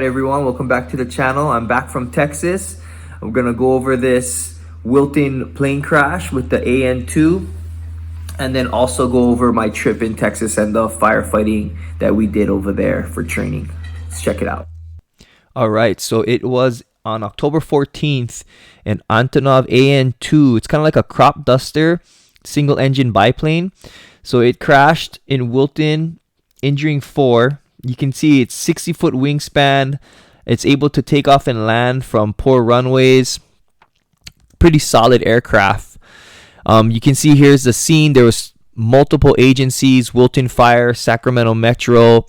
everyone, welcome back to the channel. I'm back from Texas. I'm gonna go over this Wilton plane crash with the AN-2 and then also go over my trip in Texas and the firefighting that we did over there for training. Let's check it out. All right, so it was on October 14th, an Antonov AN-2. It's kind of like a crop duster, single engine biplane. So it crashed in Wilton, injuring 4. You can see it's 60-foot wingspan. It's able to take off and land from poor runways. Pretty solid aircraft. You can see here's the scene. There was multiple agencies, Wilton Fire, Sacramento Metro.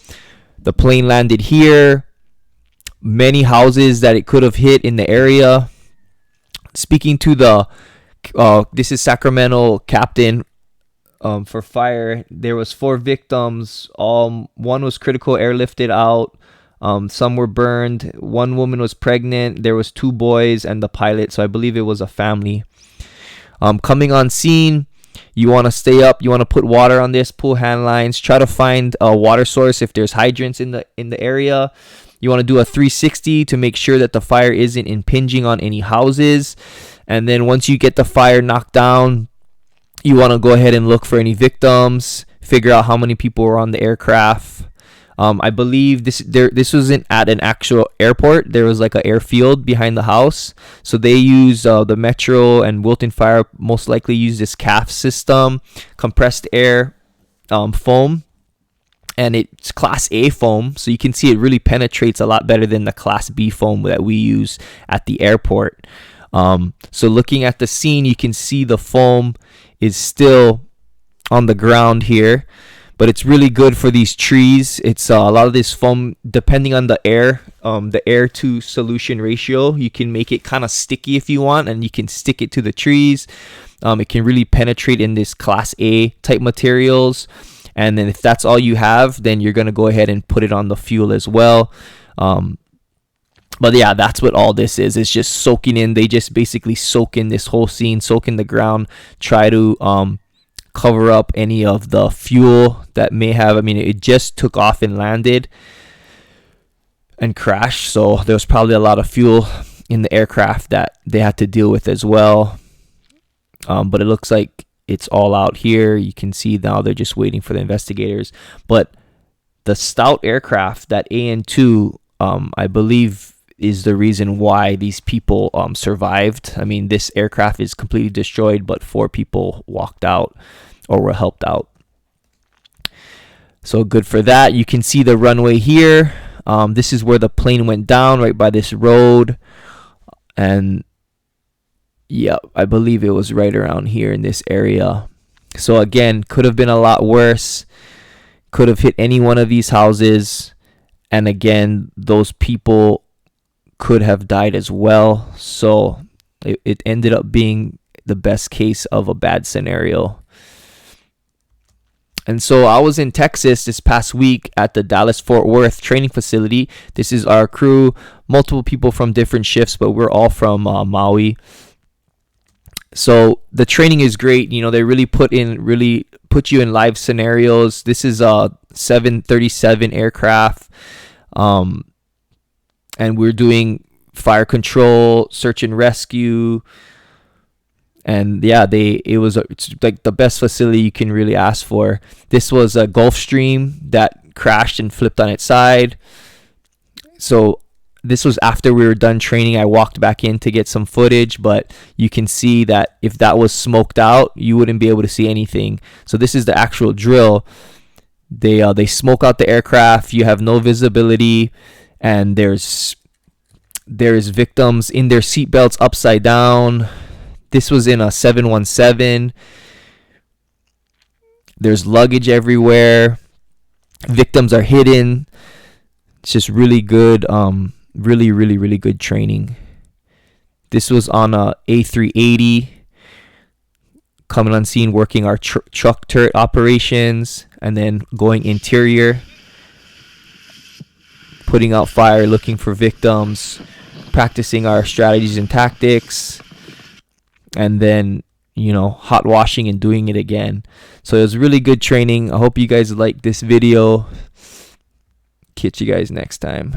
The plane landed here. Many houses that it could have hit in the area. Speaking to the, this is Sacramento captain for fire. There was 4 victims. One was critical airlifted out. Some were burned. One woman was pregnant. There was 2 boys and the pilot. So I believe it was a family. Coming on scene, you want to stay up. You want to put water on this, pull hand lines, try to find a water source if there's hydrants in the area. You want to do a 360 to make sure that the fire isn't impinging on any houses. And then once you get the fire knocked down, you want to go ahead and look for any victims, figure out how many people were on the aircraft. I believe this wasn't at an actual airport. There was like an airfield behind the house. So they use the Metro and Wilton Fire most likely use this CAF system, compressed air foam. And it's Class A foam, so you can see it really penetrates a lot better than the Class B foam that we use at the airport. So looking at the scene, you can see the foam is still on the ground here, but it's really good for these trees. It's a lot of this foam, depending on the air to solution ratio, you can make it kind of sticky if you want, and you can stick it to the trees. It can really penetrate in this Class A type materials. And then if that's all you have, then you're going to go ahead and put it on the fuel as well. But yeah, that's what all this is. It's just soaking in. They just basically soak in this whole scene, soak in the ground, try to cover up any of the fuel that may have. I mean, it just took off and landed and crashed. So there was probably a lot of fuel in the aircraft that they had to deal with as well. But it looks like it's all out here. You can see now they're just waiting for the investigators. But the stout aircraft, that AN-2, I believe is the reason why these people survived. I mean, this aircraft is completely destroyed, but 4 people walked out or were helped out. So good for that. You can see the runway here. This is where the plane went down, right by this road. And yeah, I believe it was right around here in this area. So again, could have been a lot worse. Could have hit any one of these houses. And again, those people could have died as well. So it ended up being the best case of a bad scenario. And so I was in Texas this past week at the Dallas-Fort Worth training facility. This is our crew, multiple people from different shifts, but we're all from Maui. So the training is great. You know, they really put you in live scenarios. This is a 737 aircraft. And we're doing fire control, search and rescue. And yeah, it's like the best facility you can really ask for. This was a Gulfstream that crashed and flipped on its side. So this was after we were done training. I walked back in to get some footage, but you can see that if that was smoked out, you wouldn't be able to see anything. So this is the actual drill. They smoke out the aircraft. You have no visibility, and there's victims in their seatbelts upside down. This was in a 717. There's luggage everywhere. Victims are hidden. It's just really good, really good training. This was on a A380, coming on scene, working our truck turret operations, and then going interior, putting out fire, looking for victims, practicing our strategies and tactics, and then, you know, hot washing and doing it again. So it was really good training. I hope you guys liked this video. Catch you guys next time.